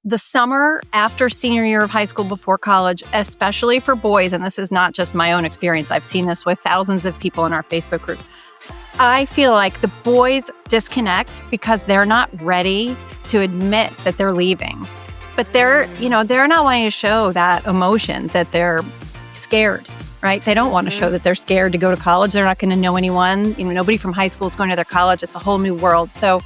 the summer after senior year of high school before college, especially for boys, and this is not just my own experience, I've seen this with thousands of people in our Facebook group. I feel like the boys disconnect because they're not ready to admit that they're leaving. But they're not wanting to show that emotion that they're scared, right? They don't want to show that they're scared to go to college. They're not going to know anyone. Nobody from high school is going to their college. It's a whole new world. So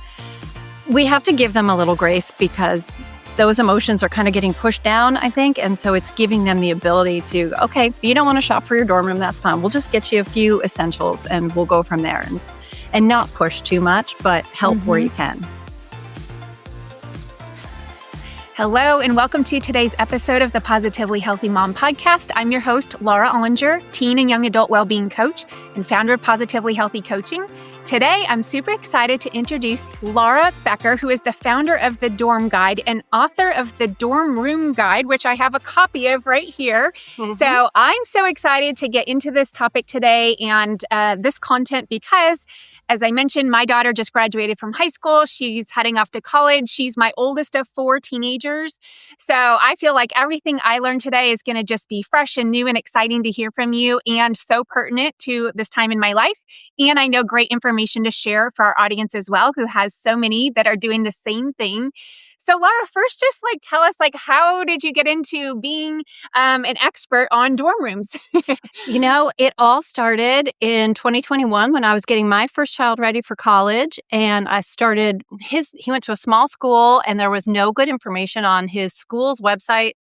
we have to give them a little grace because those emotions are kind of getting pushed down, I think. And so it's giving them the ability to, okay, you don't want to shop for your dorm room, that's fine. We'll just get you a few essentials and we'll go from there and not push too much, but help where you can. Hello, and welcome to today's episode of the Positively Healthy Mom podcast. I'm your host, Laura Ollinger, teen and young adult well-being coach and founder of Positively Healthy Coaching. Today, I'm super excited to introduce Laura Becker, who is the founder of The Dorm Guide and author of The Dorm Room Guide, which I have a copy of right here. So I'm so excited to get into this topic today and this content because, as I mentioned, my daughter just graduated from high school. She's heading off to college. She's my oldest of 4 teenagers. So I feel like everything I learned today is going to just be fresh and new and exciting to hear from you and so pertinent to this time in my life. And I know great information to share for our audience as well, who has so many that are doing the same thing. So Laura, first, just tell us, how did you get into being an expert on dorm rooms? It all started in 2021 when I was getting my first child ready for college. And I started, he went to a small school and there was no good information on his school's website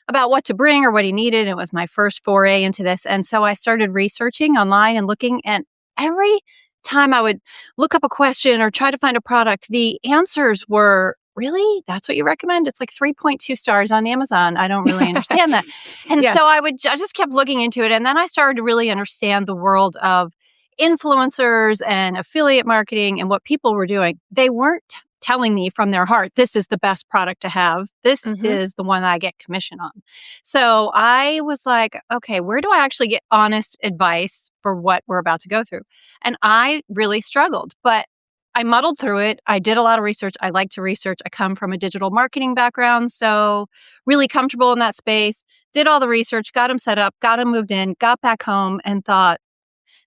about what to bring or what he needed. It was my first foray into this. And so I started researching online and looking, and every time I would look up a question or try to find a product, the answers were, really? That's what you recommend? It's 3.2 stars on Amazon. I don't really understand that. And so I just kept looking into it. And then I started to really understand the world of influencers and affiliate marketing and what people were doing. They weren't telling me from their heart, this is the best product to have. This is the one that I get commission on. So I was like, okay, where do I actually get honest advice for what we're about to go through? And I really struggled, but I muddled through it. I did a lot of research. I like to research. I come from a digital marketing background, so really comfortable in that space. Did all the research, got them set up, got them moved in, got back home and thought,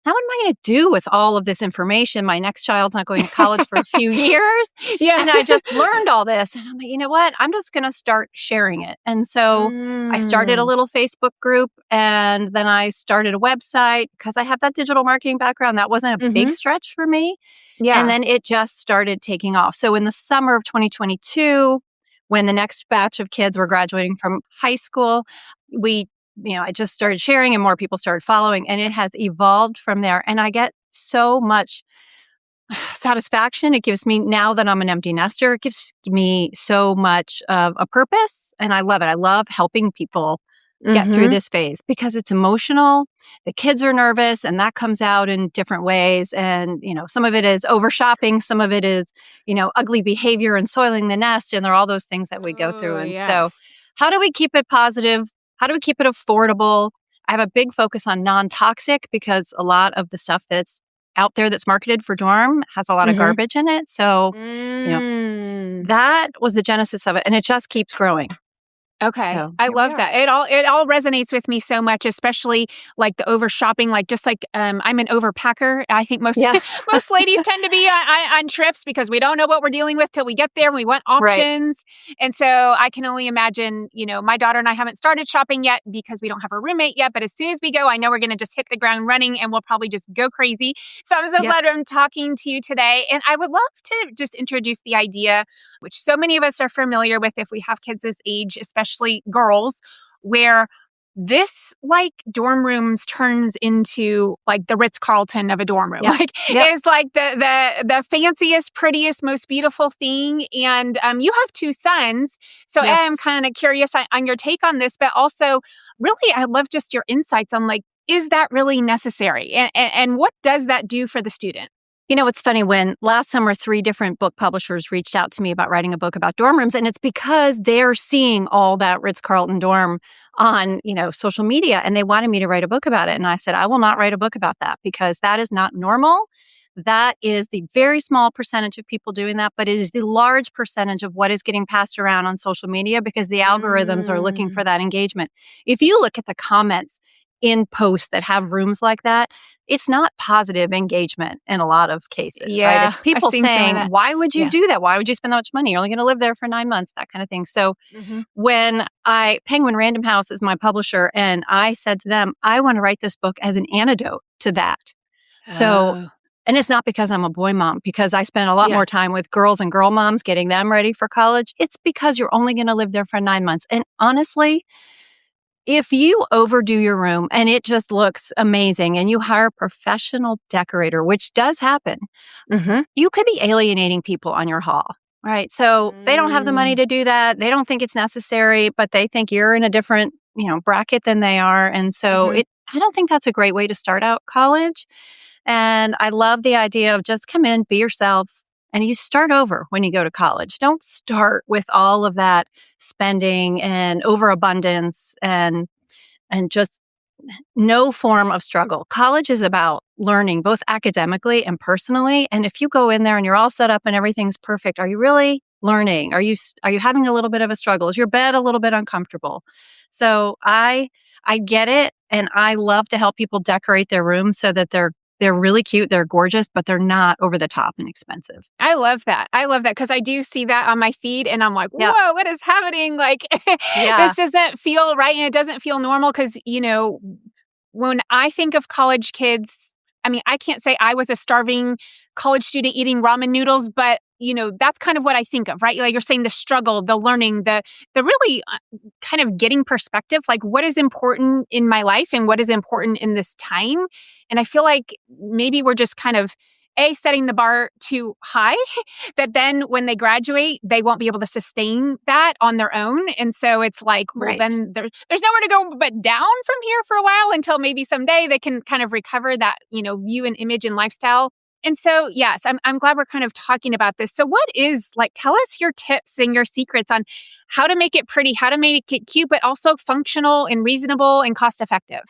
now what am I going to do with all of this information? My next child's not going to college for a few years. And I just learned all this. And I'm like, you know what? I'm just going to start sharing it. And so I started a little Facebook group and then I started a website because I have that digital marketing background. That wasn't a big stretch for me. And then it just started taking off. So in the summer of 2022, when the next batch of kids were graduating from high school, I just started sharing and more people started following, and it has evolved from there. And I get so much satisfaction. It gives me, now that I'm an empty nester, it gives me so much of a purpose. And I love it. I love helping people get through this phase because it's emotional. The kids are nervous and that comes out in different ways. And, some of it is over shopping. Some of it is, ugly behavior and soiling the nest. And there are all those things that we go through. And so how do we keep it positive? How do we keep it affordable? I have a big focus on non-toxic because a lot of the stuff that's out there that's marketed for dorm has a lot of garbage in it. So, that was the genesis of it. And it just keeps growing. Okay. So, I love that. It all resonates with me so much, especially the over shopping, I'm an overpacker. I think most most ladies tend to be on trips because we don't know what we're dealing with till we get there and we want options. Right. And so I can only imagine, my daughter and I haven't started shopping yet because we don't have a roommate yet. But as soon as we go, I know we're going to just hit the ground running and we'll probably just go crazy. So I'm so glad I'm talking to you today. And I would love to just introduce the idea, which so many of us are familiar with if we have kids this age, especially girls, where this dorm rooms turns into the Ritz-Carlton of a dorm room. It's the fanciest, prettiest, most beautiful thing. And you have 2 sons. So I'm kind of curious on your take on this, but also really I love just your insights on is that really necessary? And what does that do for the student? It's funny, when last summer 3 different book publishers reached out to me about writing a book about dorm rooms, and it's because they're seeing all that Ritz-Carlton dorm on, social media, and they wanted me to write a book about it. And I said, I will not write a book about that because that is not normal. That is the very small percentage of people doing that, but it is the large percentage of what is getting passed around on social media because the algorithms are looking for that engagement. If you look at the comments in posts that have rooms like that, it's not positive engagement in a lot of cases, right? Yeah, It's I've people seen some of saying, that. why would you Yeah. do that? Why would you spend that much money? You're only going to live there for 9 months, that kind of thing. So when Penguin Random House is my publisher, and I said to them, I want to write this book as an antidote to that. So, Oh, and it's not because I'm a boy mom, because I spend a lot yeah. more time with girls and girl moms getting them ready for college. It's because you're only going to live there for 9 months. And honestly, if you overdo your room and it just looks amazing and you hire a professional decorator, which does happen, you could be alienating people on your hall, right? So they don't have the money Mm. to do that. They don't think it's necessary, but they think you're in a different, bracket than they are. And so I don't think that's a great way to start out college. And I love the idea of just come in, be yourself, and you start over when you go to college. Don't start with all of that spending and overabundance and just no form of struggle. College is about learning both academically and personally. And if you go in there and you're all set up and everything's perfect, are you really learning? Are you having a little bit of a struggle? Is your bed a little bit uncomfortable? So I get it, and I love to help people decorate their rooms so that they're really cute, they're gorgeous, but they're not over the top and expensive. I love that. I love that because I do see that on my feed and I'm like, Yeah. whoa, what is happening? Like, Yeah. this doesn't feel right and it doesn't feel normal because, when I think of college kids, I mean, I can't say I was a starving college student eating ramen noodles, but, that's kind of what I think of, right? Like you're saying the struggle, the learning, the really kind of getting perspective, like what is important in my life and what is important in this time. And I feel like maybe we're just kind of setting the bar too high that then when they graduate, they won't be able to sustain that on their own. And so it's like, well, Right. then there's nowhere to go but down from here for a while until maybe someday they can kind of recover that, view and image and lifestyle. And so, yes, I'm glad we're kind of talking about this. So tell us your tips and your secrets on how to make it pretty, how to make it cute, but also functional and reasonable and cost effective.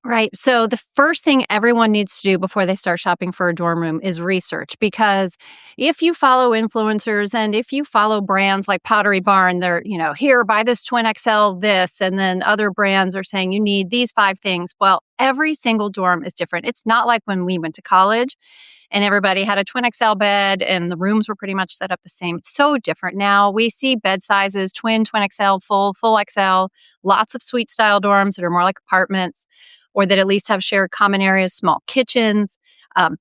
Right. So the first thing everyone needs to do before they start shopping for a dorm room is research, because if you follow influencers and if you follow brands like Pottery Barn, they're, here, buy this twin XL this, and then other brands are saying you need these 5 things. Well, every single dorm is different. It's not like when we went to college and everybody had a twin XL bed and the rooms were pretty much set up the same. It's so different now. We see bed sizes, twin XL, full XL, lots of suite style dorms that are more like apartments, or that at least have shared common areas, small kitchens,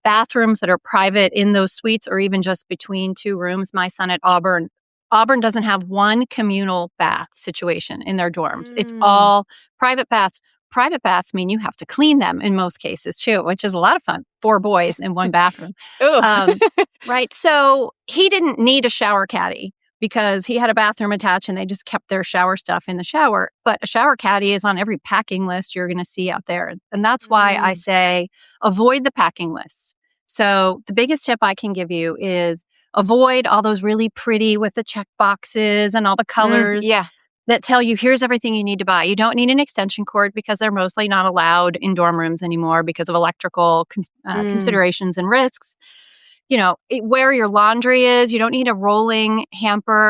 bathrooms that are private in those suites or even just between 2 rooms. My son at Auburn doesn't have one communal bath situation in their dorms. It's all private baths. Private baths mean you have to clean them in most cases too, which is a lot of fun. 4 boys in one bathroom. Ugh. Right. So he didn't need a shower caddy because he had a bathroom attached and they just kept their shower stuff in the shower. But a shower caddy is on every packing list you're going to see out there. And that's why I say avoid the packing lists. So the biggest tip I can give you is avoid all those really pretty with the check boxes and all the colors Yeah. that tell you here's everything you need to buy. You don't need an extension cord because they're mostly not allowed in dorm rooms anymore because of electrical considerations and risks. Where your laundry is, you don't need a rolling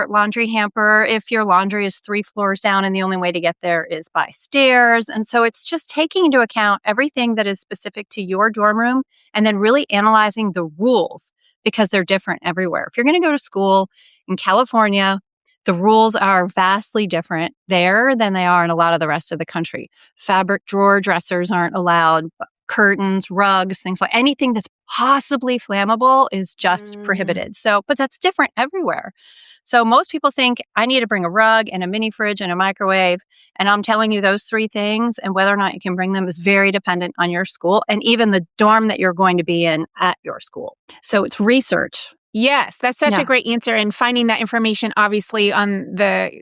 laundry hamper if your laundry is 3 floors down and the only way to get there is by stairs. And so it's just taking into account everything that is specific to your dorm room and then really analyzing the rules because they're different everywhere. If you're going to go to school in California, the rules are vastly different there than they are in a lot of the rest of the country. Fabric drawer dressers aren't allowed. Curtains, rugs, things like anything that's possibly flammable is just prohibited. So, but that's different everywhere. So most people think I need to bring a rug and a mini fridge and a microwave. And I'm telling you those 3 things, and whether or not you can bring them is very dependent on your school and even the dorm that you're going to be in at your school. So it's research. Yes, that's such Yeah. a great answer. And finding that information, obviously, on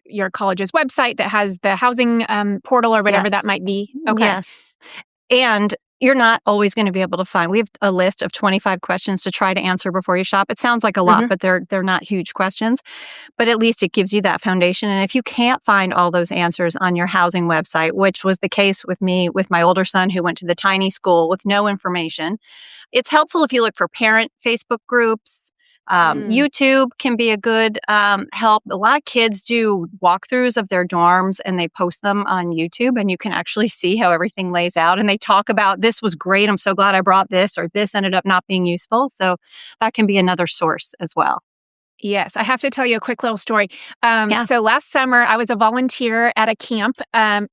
your college's website that has the housing portal or whatever Yes. that might be. Okay. Yes. And you're not always going to be able to find. We have a list of 25 questions to try to answer before you shop. It sounds like a lot, but they're not huge questions. But at least it gives you that foundation. And if you can't find all those answers on your housing website, which was the case with me with my older son who went to the tiny school with no information, it's helpful if you look for parent Facebook groups. YouTube can be a good help. A lot of kids do walkthroughs of their dorms and they post them on YouTube, and you can actually see how everything lays out. And they talk about, this was great, I'm so glad I brought this, or this ended up not being useful. So that can be another source as well. Yes, I have to tell you a quick little story. Yeah. So last summer, I was a volunteer at a camp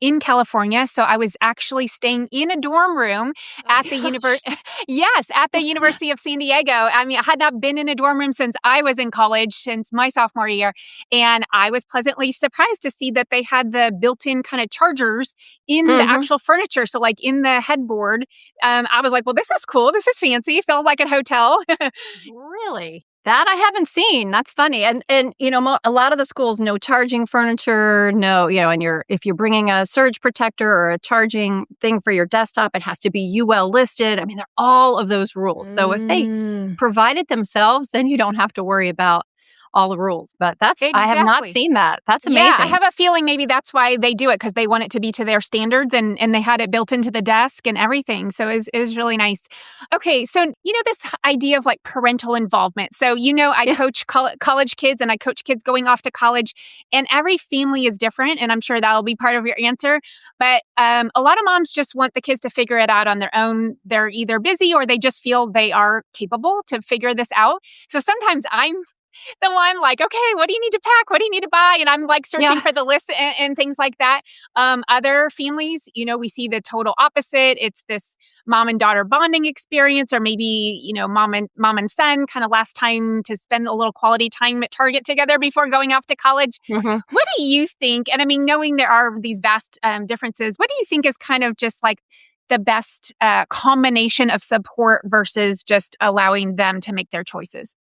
in California. So I was actually staying in a dorm room at the Yes, at the University of San Diego. I mean, I had not been in a dorm room since I was in college, since my sophomore year. And I was pleasantly surprised to see that they had the built-in kind of chargers in the actual furniture. So like in the headboard, I was like, well, this is cool. This is fancy. Feels like a hotel. Really? That I haven't seen. That's funny. And a lot of the schools, no charging furniture, no, and if you're bringing a surge protector or a charging thing for your desktop, it has to be UL listed. I mean, there are all of those rules. So if they provide it themselves, then you don't have to worry about all the rules. But I have not seen that. That's amazing. Yeah, I have a feeling maybe that's why they do it, because they want it to be to their standards, and they had it built into the desk and everything. So it was really nice. Okay, so this idea of like parental involvement. So I coach college kids, and I coach kids going off to college, and every family is different, and I'm sure that'll be part of your answer. But a lot of moms just want the kids to figure it out on their own. They're either busy or they just feel they are capable to figure this out. So sometimes I'm the one like, okay, what do you need to pack? What do you need to buy? And I'm like searching for the list and things like that. Other families, we see the total opposite. It's this mom and daughter bonding experience, or maybe, mom and son kind of last time to spend a little quality time at Target together before going off to college. What do you think? And I mean, knowing there are these vast differences, what do you think is kind of just like the best combination of support versus just allowing them to make their choices?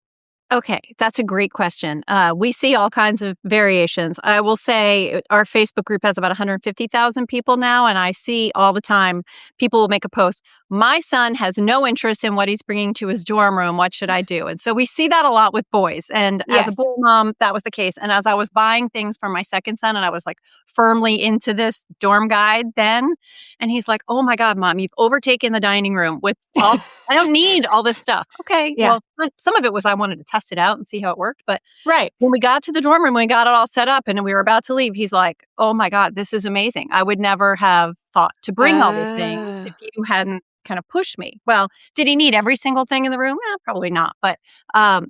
Okay, that's a great question. We see all kinds of variations. I will say our Facebook group has about 150,000 people now, and I see all the time people will make a post, my son has no interest in what he's bringing to his dorm room. What should I do? And so we see that a lot with boys. And as a boy mom, that was the case. And as I was buying things for my second son, and I was like firmly into this dorm guide then, and he's like, oh my God, Mom, you've overtaken the dining room with all, I don't need all this stuff. Okay, well, some of it was I wanted to test it out and see how it worked. But when we got to the dorm room, we got it all set up and we were about to leave, he's like, oh my God, this is amazing. I would never have thought to bring all these things if you hadn't kind of pushed me. Well, did he need every single thing in the room? Probably not. But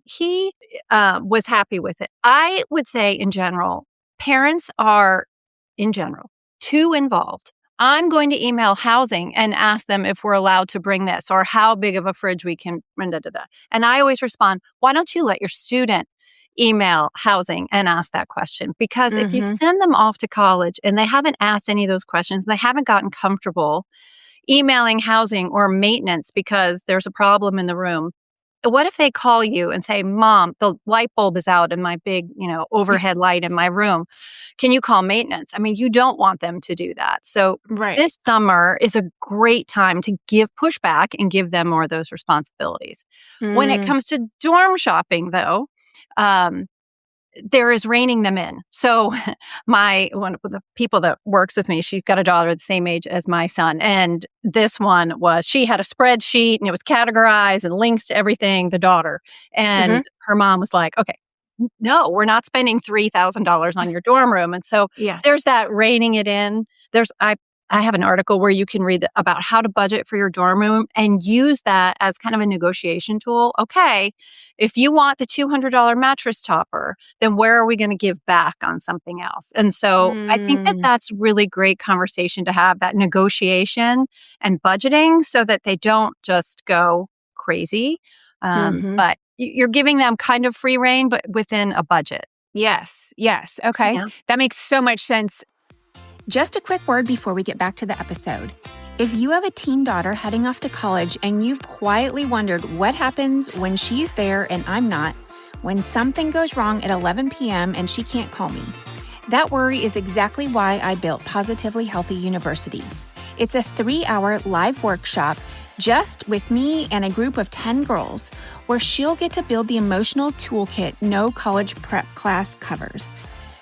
he was happy with it. I would say in general, parents are too involved. I'm going to email housing and ask them if we're allowed to bring this or how big of a fridge we can. And I always respond, why don't you let your student email housing and ask that question? Because if you send them off to college and they haven't asked any of those questions, and they haven't gotten comfortable emailing housing or maintenance because there's a problem in the room, what if they call you and say, Mom, the light bulb is out in my big, overhead light in my room. Can you call maintenance? I mean, you don't want them to do that. So this summer is a great time to give pushback and give them more of those responsibilities. When it comes to dorm shopping, though, there is reining them in. So one of the people that works with me, she's got a daughter the same age as my son. And this one she had a spreadsheet and it was categorized and links to everything, the daughter. And her mom was like, okay, no, we're not spending $3,000 on your dorm room. And so there's that reining it in. I have an article where you can read about how to budget for your dorm room and use that as kind of a negotiation tool. Okay, if you want the $200 mattress topper, then where are we going to give back on something else? And so I think that that's really great conversation to have, that negotiation and budgeting, so that they don't just go crazy. But you're giving them kind of free rein, but within a budget. Yes. Okay. Yeah. That makes so much sense. Just a quick word before we get back to the episode. If you have a teen daughter heading off to college and you've quietly wondered what happens when she's there and I'm not, when something goes wrong at 11 p.m. and she can't call me, that worry is exactly why I built Positively Healthy University. It's a 3-hour live workshop just with me and a group of 10 girls, where she'll get to build the emotional toolkit no college prep class covers.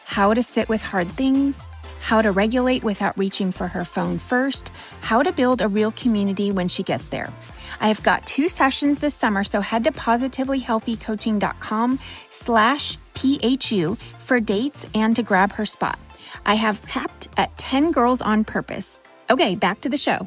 How to sit with hard things, how to regulate without reaching for her phone first, how to build a real community when she gets there. I have got 2 sessions this summer, so head to positivelyhealthycoaching.com/PHU for dates and to grab her spot. I have capped at 10 girls on purpose. Okay, back to the show.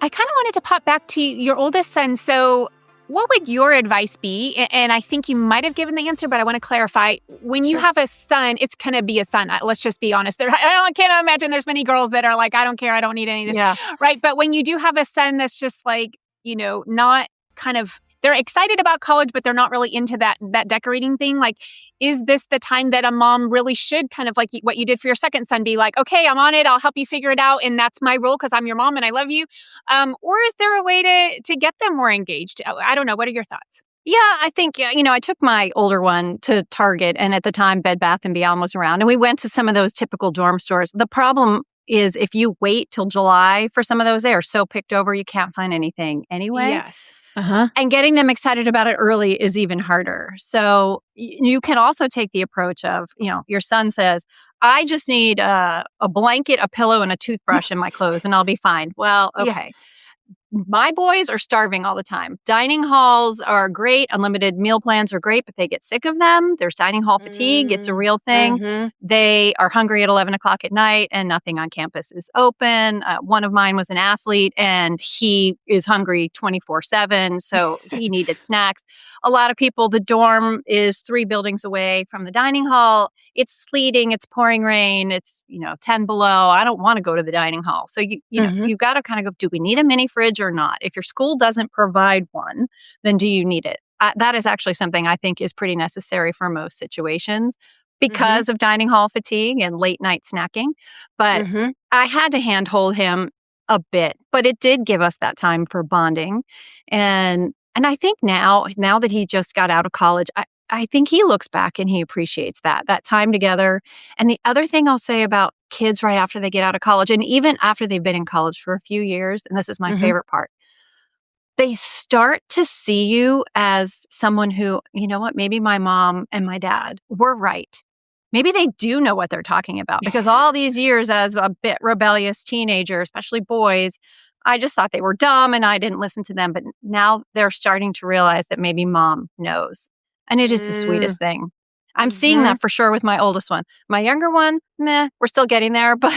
I kind of wanted to pop back to your oldest son. So what would your advice be? And I think you might have given the answer, but I want to clarify. When you have a son, it's going to be a son. Let's just be honest. I can't imagine there's many girls that are like, I don't care. I don't need any of this. Yeah. Right. But when you do have a son that's just like, not kind of, they're excited about college, but they're not really into that decorating thing. Like, is this the time that a mom really should kind of like what you did for your second son, be like, okay, I'm on it. I'll help you figure it out. And that's my role because I'm your mom and I love you. Or is there a way to get them more engaged? I don't know. What are your thoughts? Yeah, I think, I took my older one to Target, and at the time Bed Bath & Beyond was around, and we went to some of those typical dorm stores. The problem is if you wait till July for some of those, they are so picked over, you can't find anything anyway. Yes. Uh-huh. And getting them excited about it early is even harder. So you can also take the approach of, your son says, I just need a blanket, a pillow, and a toothbrush in my clothes, and I'll be fine. Well, okay. Yeah. My boys are starving all the time. Dining halls are great. Unlimited meal plans are great, but they get sick of them. There's dining hall fatigue. It's a real thing. Mm-hmm. They are hungry at 11 o'clock at night and nothing on campus is open. One of mine was an athlete and he is hungry 24/7. So he needed snacks. A lot of people, the dorm is 3 buildings away from the dining hall. It's sleeting. It's pouring rain. It's, 10 below. I don't want to go to the dining hall. So you got to kind of go, do we need a mini fridge or not? If your school doesn't provide one, then do you need it? That is actually something I think is pretty necessary for most situations because of dining hall fatigue and late night snacking. But I had to handhold him a bit, but it did give us that time for bonding. And I think now that he just got out of college, I think he looks back and he appreciates that time together. And the other thing I'll say about kids right after they get out of college, and even after they've been in college for a few years, and this is my favorite part, they start to see you as someone who, maybe my mom and my dad were right. Maybe they do know what they're talking about because all these years as a bit rebellious teenager, especially boys, I just thought they were dumb and I didn't listen to them. But now they're starting to realize that maybe mom knows. And it is the sweetest thing. I'm seeing that for sure with my oldest one. My younger one, we're still getting there, but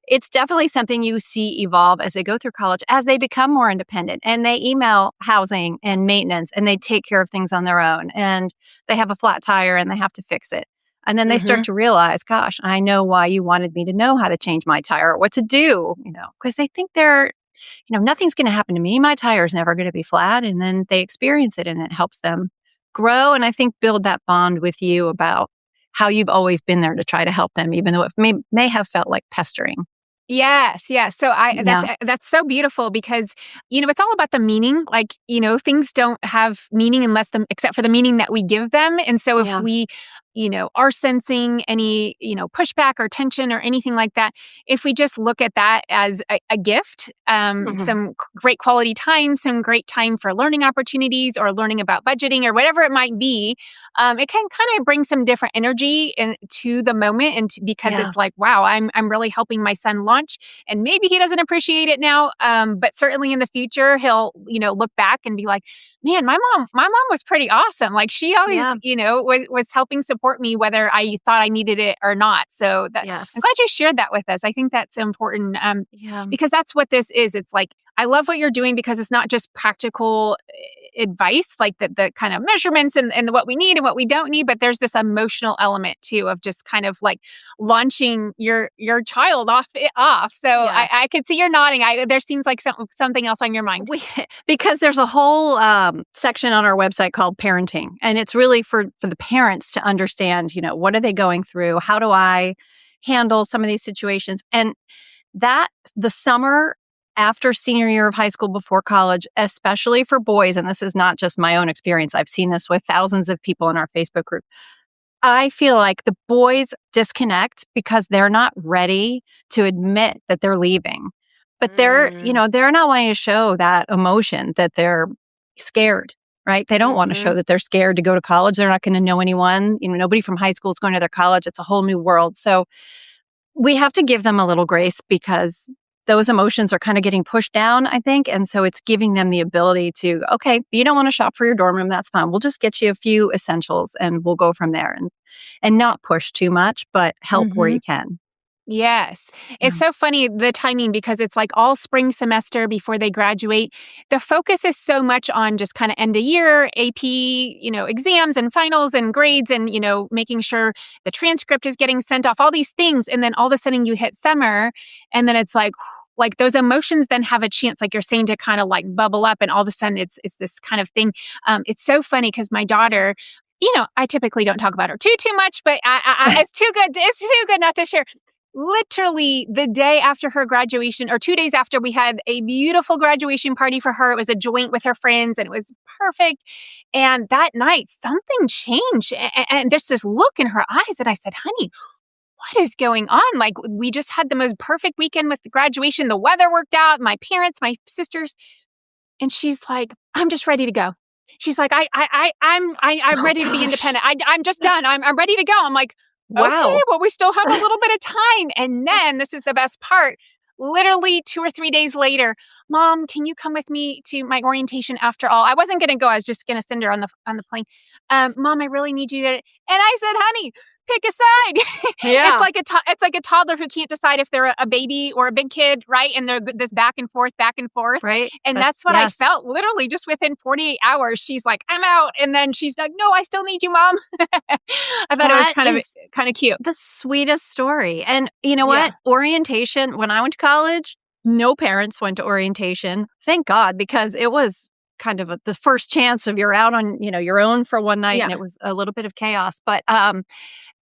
it's definitely something you see evolve as they go through college, as they become more independent and they email housing and maintenance and they take care of things on their own and they have a flat tire and they have to fix it. And then they start to realize, gosh, I know why you wanted me to know how to change my tire or what to do, because they think nothing's going to happen to me. My tire is never going to be flat. And then they experience it and it helps them grow. And I think build that bond with you about how you've always been there to try to help them, even though it may have felt like pestering. Yes. So that's so beautiful because, it's all about the meaning. Like, things don't have meaning except for the meaning that we give them. And so if we, are sensing any, pushback or tension or anything like that, if we just look at that as a gift, some great quality time, some great time for learning opportunities or learning about budgeting or whatever it might be, it can kind of bring some different energy to the moment. And because it's like, wow, I'm really helping my son launch, and maybe he doesn't appreciate it now. But certainly in the future, he'll, look back and be like, man, my mom was pretty awesome. Like she always, was helping support me whether I thought I needed it or not. So I'm glad you shared that with us. I think that's important because that's what this is. It's like, I love what you're doing because it's not just practical advice, like the kind of measurements and what we need and what we don't need, but there's this emotional element too of just kind of like launching your child off. So I could see you're nodding. There seems like something else on your mind. Because there's a whole section on our website called Parenting, and it's really for the parents to understand, what are they going through? How do I handle some of these situations? And that the summer after senior year of high school, before college, especially for boys, and this is not just my own experience, I've seen this with thousands of people in our Facebook group, I feel like the boys disconnect because they're not ready to admit that they're leaving. But Mm. they're not wanting to show that emotion that they're scared, right? They don't want to show Mhm. that they're scared to go to college. They're not going to know anyone. Nobody from high school is going to their college. It's a whole new world. So we have to give them a little grace because those emotions are kind of getting pushed down, I think. And so it's giving them the ability to, okay, you don't want to shop for your dorm room. That's fine. We'll just get you a few essentials and we'll go from there and not push too much, but help where you Mhm. can. Yes. Yeah. It's so funny, the timing, because it's like all spring semester before they graduate. The focus is so much on just kind of end of year AP, exams and finals and grades and, making sure the transcript is getting sent off, all these things. And then all of a sudden you hit summer and then it's like those emotions then have a chance, like you're saying, to kind of like bubble up. And all of a sudden it's this kind of thing. It's so funny because my daughter, I typically don't talk about her too much, but it's too good. It's too good not to share. Literally the day after her graduation, or 2 days after, we had a beautiful graduation party for her. It was a joint with her friends and it was perfect. And that night, something changed. And there's this look in her eyes. And I said, honey, what is going on? Like, we just had the most perfect weekend with the graduation. The weather worked out, my parents, my sisters. And she's like, I'm just ready to go. She's like, I'm Oh, ready to be gosh. independent. I'm just done. I'm ready to go. I'm like, okay, Wow. well, we still have a little bit of time. And then this is the best part. Literally 2 or 3 days later, Mom, can you come with me to my orientation after all? I wasn't going to go. I was just going to send her on the plane. Mom, I really need you there. And I said, honey, pick a side. It's Yeah. like it's like a toddler who can't decide if they're a baby or a big kid, right? And they're this back and forth, back and forth. Right. And that's what I Yes. felt literally just within 48 hours. She's like, I'm out. And then she's like, no, I still need you, Mom. I thought it was That kind of is kind of cute. the sweetest story. And you know Yeah. what? Orientation, when I went to college, no parents went to orientation. Thank God, because it was kind of the first chance of you're out on, your own for one night and Yeah. it was a little bit of chaos. But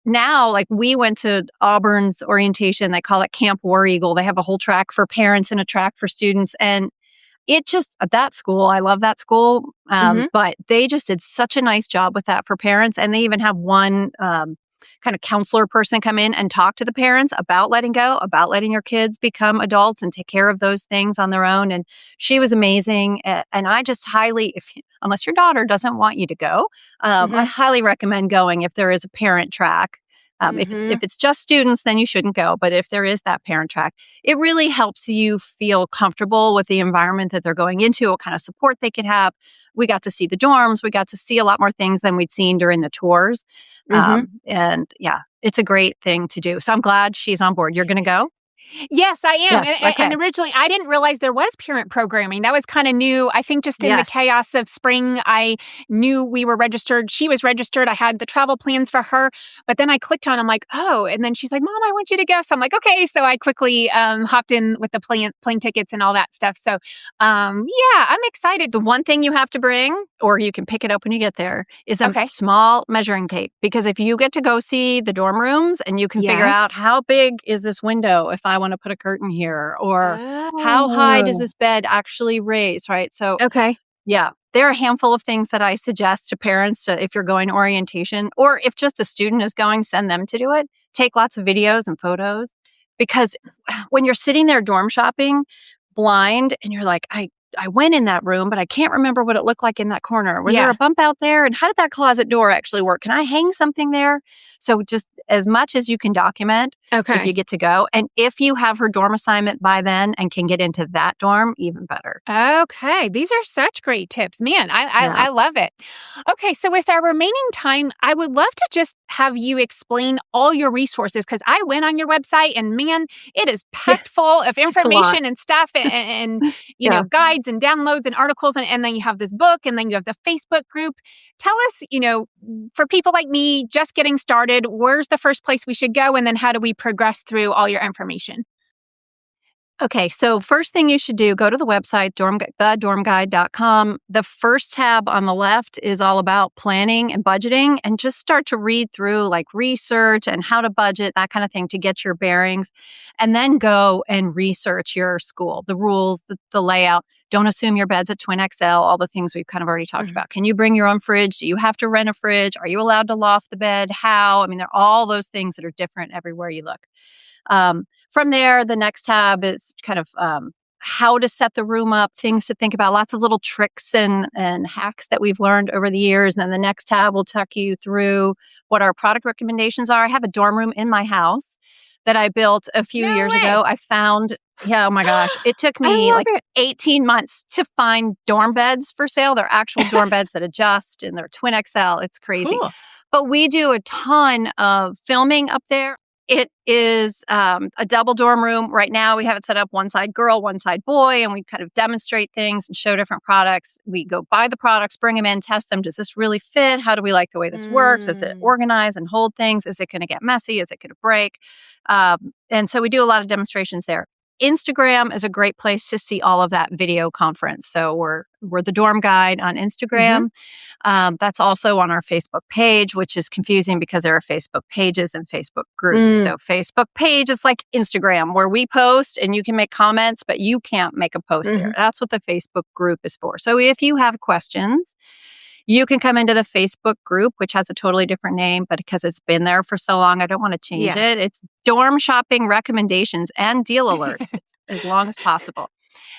now, like we went to Auburn's orientation, they call it Camp War Eagle. They have a whole track for parents and a track for students. And it just at that school, I love that school, Hmm. but they just did such a nice job with that for parents, and they even have one, kind of counselor person come in and talk to the parents about letting go, about letting your kids become adults and take care of those things on their own, and she was amazing, and I just highly if unless your daughter doesn't want you to go, I Hmm. highly recommend going if there is a parent track. If it's Hmm. if it's just students, then you shouldn't go. But if there is that parent track, it really helps you feel comfortable with the environment that they're going into, what kind of support they could have. We got to see the dorms. We got to see a lot more things than we'd seen during the tours. Hmm. And yeah, it's a great thing to do. So I'm glad she's on board. You're going to go? Yes, I am. Yes. And Okay. originally, I didn't realize there was parent programming. That was kind of new. I think just in the Yes. chaos of spring, I knew we were registered. She was registered. I had the travel plans for her. But then I clicked on, I'm like, oh. And then she's like, Mom, I want you to go. So I'm like, okay. So I quickly hopped in with the plane tickets and all that stuff. So yeah, I'm excited. The one thing you have to bring, or you can pick it up when you get there, is a Okay. small measuring tape. Because if you get to go see the dorm rooms and you can figure out Yes. how big is this window if I want to put a curtain here, or how high does Oh, this bed actually raise, right? So, okay. yeah, there are a handful of things that I suggest to parents if you're going to orientation, or if just the student is going, send them to do it. Take lots of videos and photos. Because when you're sitting there dorm shopping, blind and you're like, I went in that room, but I can't remember what it looked like in that corner. Was there Yeah. a bump out there? And how did that closet door actually work? Can I hang something there? So just as much as you can document if you Okay. get to go. And if you have her dorm assignment by then and can get into that dorm, even better. Okay, these are such great tips. Man, Yeah. I love it. Okay, so with our remaining time, I would love to just have you explain all your resources because I went on your website and man, it is Yeah. packed full of It's a lot. information and stuff and Yeah. guides and downloads and articles and then you have this book and then you have the Facebook group. Tell us, for people like me just getting started, where's the first place we should go and then how do we progress through all your information? Okay, so first thing you should do, go to the website, thedormguide.com. The first tab on the left is all about planning and budgeting, and just start to read through like research and how to budget, that kind of thing to get your bearings. And then go and research your school, the rules, the layout. Don't assume your bed's a twin XL, all the things we've kind of already talked about. Can you bring your own fridge? Do you have to rent a fridge? Are you allowed to loft the bed? How? I mean, there are all those things that are different everywhere you look. From there, the next tab is kind of how to set the room up, things to think about, lots of little tricks and hacks that we've learned over the years. And then the next tab will talk you through what our product recommendations are. I have a dorm room in my house that I built a few No years way. ago. I found, yeah, oh my gosh, it took I me love like it. 18 months to find dorm beds for sale. They're actual dorm beds that adjust and they're twin XL. It's crazy. Cool. But we do a ton of filming up there. It is a double dorm room. Right now, we have it set up one side girl, one side boy, and we kind of demonstrate things and show different products. We go buy the products, bring them in, test them. Does this really fit? How do we like the way this works? Is it organize and hold things? Is it going to get messy? Is it going to break? And so we do a lot of demonstrations there. Instagram is a great place to see all of that video conference. So we're the Dorm Guide on Instagram. That's also on our Facebook page, which is confusing because there are Facebook pages and Facebook groups. So Facebook page is like Instagram, where we post and you can make comments, but you can't make a post there. That's what the Facebook group is for. So if you have questions, you can come into the Facebook group, which has a totally different name, but because it's been there for so long, I don't want to change it. It's Dorm Shopping Recommendations and Deal Alerts. It's as long as possible.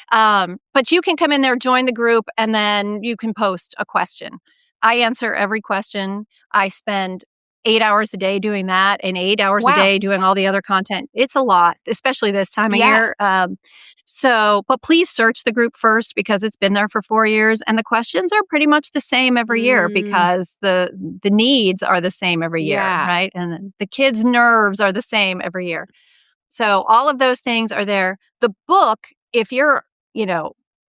But you can come in there, join the group, and then you can post a question. I answer every question. I spend 8 hours a day doing that and 8 hours a day doing all the other content. It's a lot, especially this time of year. But please search the group first because it's been there for 4 years and the questions are pretty much the same every year because the needs are the same every year, right? And the kids' nerves are the same every year. So all of those things are there. The book, if you're,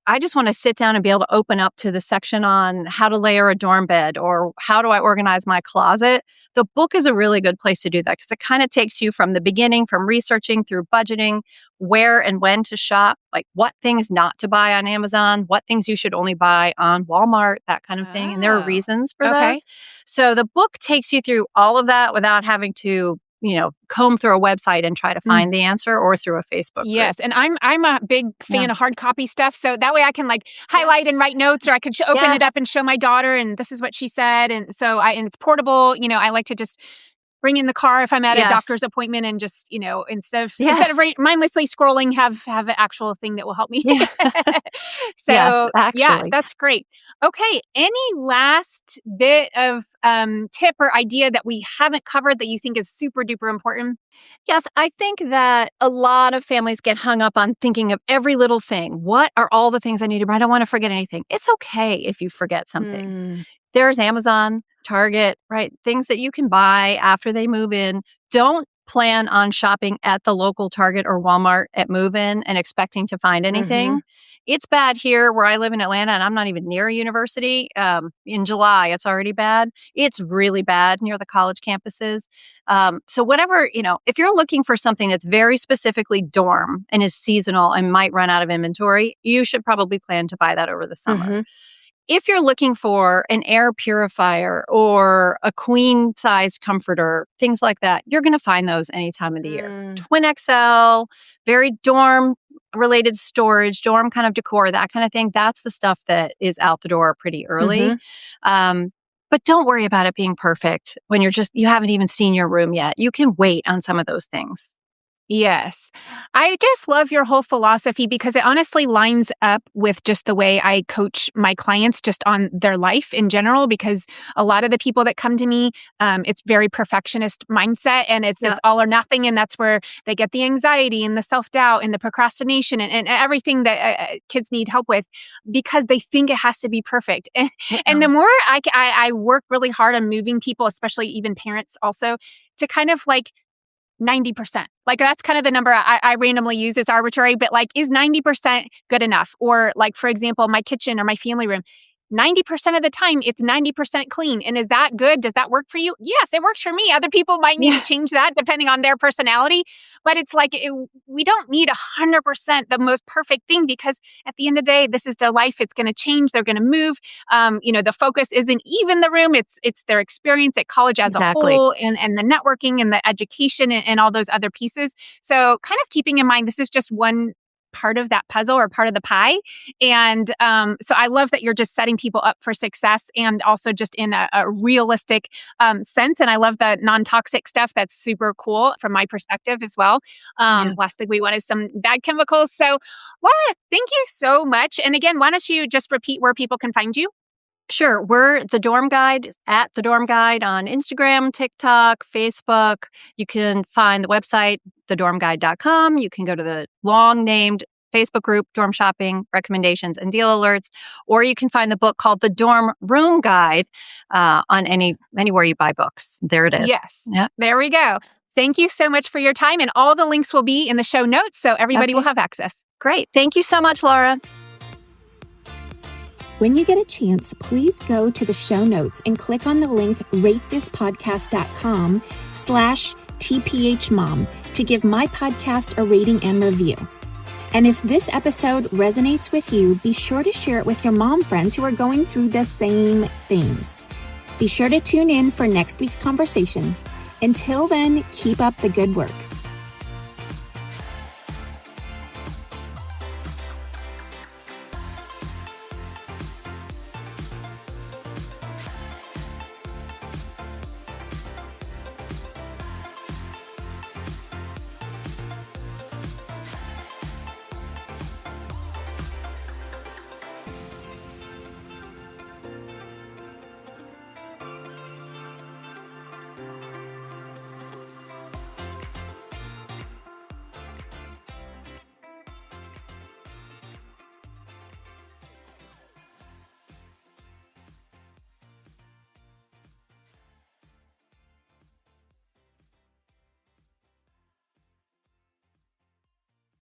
I just want to sit down and be able to open up to the section on how to layer a dorm bed or how do I organize my closet. The book is a really good place to do that because it kind of takes you from the beginning, from researching through budgeting, where and when to shop, like what things not to buy on Amazon, what things you should only buy on Walmart, that kind of thing. And there are reasons for those. So the book takes you through all of that without having to comb through a website and try to find the answer or through a Facebook group. Yes, and I'm a big fan of hard copy stuff, so that way I can like highlight and write notes, or I could open it up and show my daughter, and this is what she said, and so and it's portable. I like to just bring in the car if I'm at a doctor's appointment, and just instead of mindlessly scrolling, have an actual thing that will help me. So that's great. Okay, any last bit of tip or idea that we haven't covered that you think is super duper important? Yes, I think that a lot of families get hung up on thinking of every little thing. What are all the things I need to buy? I don't want to forget anything. It's okay if you forget something. There's Amazon, Target, right? Things that you can buy after they move in. Don't plan on shopping at the local Target or Walmart at move-in and expecting to find anything. It's bad here where I live in Atlanta and I'm not even near a university. In July, it's already bad. It's really bad near the college campuses. So whatever, if you're looking for something that's very specifically dorm and is seasonal and might run out of inventory, you should probably plan to buy that over the summer. If you're looking for an air purifier or a queen-sized comforter, things like that, you're going to find those any time of the year. Twin XL, very dorm-related storage, dorm kind of decor, that kind of thing. That's the stuff that is out the door pretty early. But don't worry about it being perfect when you haven't even seen your room yet. You can wait on some of those things. Yes. I just love your whole philosophy because it honestly lines up with just the way I coach my clients just on their life in general, because a lot of the people that come to me, it's very perfectionist mindset and it's this all or nothing. And that's where they get the anxiety and the self-doubt and the procrastination and everything that kids need help with because they think it has to be perfect. And the more I work really hard on moving people, especially even parents also, to kind of like 90%. Like that's kind of the number I randomly use. It's arbitrary, but like is 90% good enough? Or like, for example, my kitchen or my family room, 90% of the time it's 90% clean. And is that good? Does that work for you? Yes, it works for me. Other people might need to change that depending on their personality. But it's like we don't need 100% the most perfect thing, because at the end of the day, this is their life. It's going to change. They're going to move. The focus isn't even the room. It's their experience at college as a whole, and the networking and the education and all those other pieces. So kind of keeping in mind, this is just one part of that puzzle or part of the pie. And so I love that you're just setting people up for success, and also just in a realistic sense. And I love the non-toxic stuff. That's super cool from my perspective as well. Last thing we want is some bad chemicals. So Laura, thank you so much. And again, why don't you just repeat where people can find you? Sure. We're The Dorm Guide, at The Dorm Guide on Instagram, TikTok, Facebook. You can find the website, thedormguide.com. You can go to the long-named Facebook group, Dorm Shopping, Recommendations, and Deal Alerts. Or you can find the book called The Dorm Room Guide on anywhere you buy books. There it is. Yes. Yep. There we go. Thank you so much for your time. And all the links will be in the show notes, so everybody will have access. Great. Thank you so much, Laura. When you get a chance, please go to the show notes and click on the link ratethispodcast.com/tphmom to give my podcast a rating and review. And if this episode resonates with you, be sure to share it with your mom friends who are going through the same things. Be sure to tune in for next week's conversation. Until then, keep up the good work.